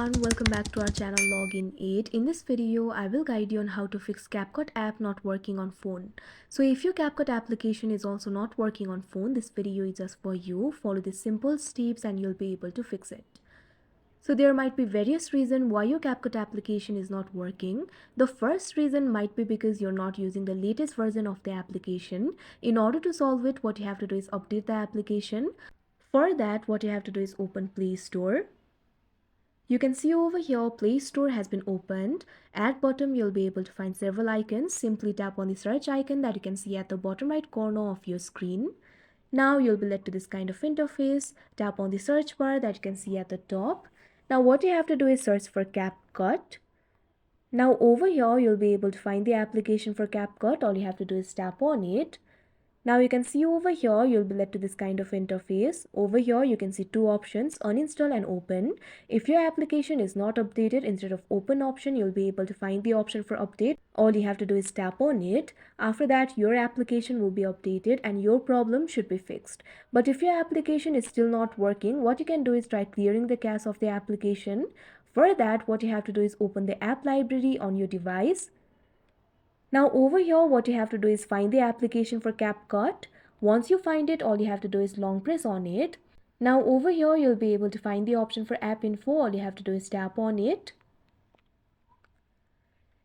everyone, welcome back to our channel Login 8. In this video, I will guide you on how to fix CapCut app not working on phone. So if your CapCut application is also not working on phone, this video is just for you. Follow the simple steps and you'll be able to fix it. So there might be various reasons why your CapCut application is not working. The first reason might be because you're not using the latest version of the application. In order to solve it, what you have to do is update the application. For that, what you have to do is open Play Store. You can see over here Play Store has been opened. At bottom you'll be able to find several icons. Simply tap on the search icon that you can see at the bottom right corner of your screen. Now you'll be led to this kind of interface. Tap on the search bar that you can see at the top. Now what you have to do is search for CapCut. Now over here you'll be able to find the application for CapCut. All you have to do is tap on it. Now you can see over here, you'll be led to this kind of interface. Over here, you can see two options, uninstall and open. If your application is not updated, instead of open option, you'll be able to find the option for update. All you have to do is tap on it. After that, your application will be updated and your problem should be fixed. But if your application is still not working, what you can do is try clearing the cache of the application. For that, what you have to do is open the app library on your device. Now over here, what you have to do is find the application for CapCut. Once you find it, all you have to do is long press on it. Now over here, you'll be able to find the option for app info. All you have to do is tap on it.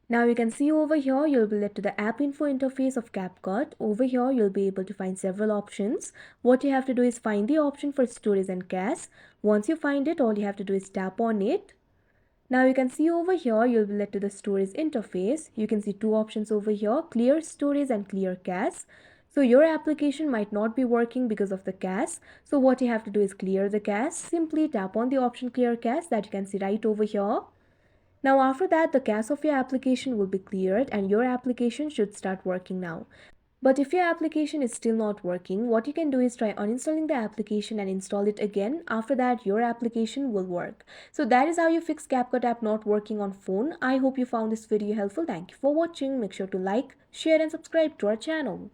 Now you can see over here, you'll be led to the app info interface of CapCut. Over here, you'll be able to find several options. What you have to do is find the option for storage and cache. Once you find it, all you have to do is tap on it. Now you can see over here, you'll be led to the storage interface. You can see two options over here, clear storage and clear cache. So your application might not be working because of the cache. So what you have to do is clear the cache. Simply tap on the option clear cache that you can see right over here. Now after that, the cache of your application will be cleared and your application should start working now. But if your application is still not working, what you can do is try uninstalling the application and install it again. After that, your application will work. So that is how you fix CapCut app not working on phone. I hope you found this video helpful. Thank you for watching. Make sure to like, share and subscribe to our channel.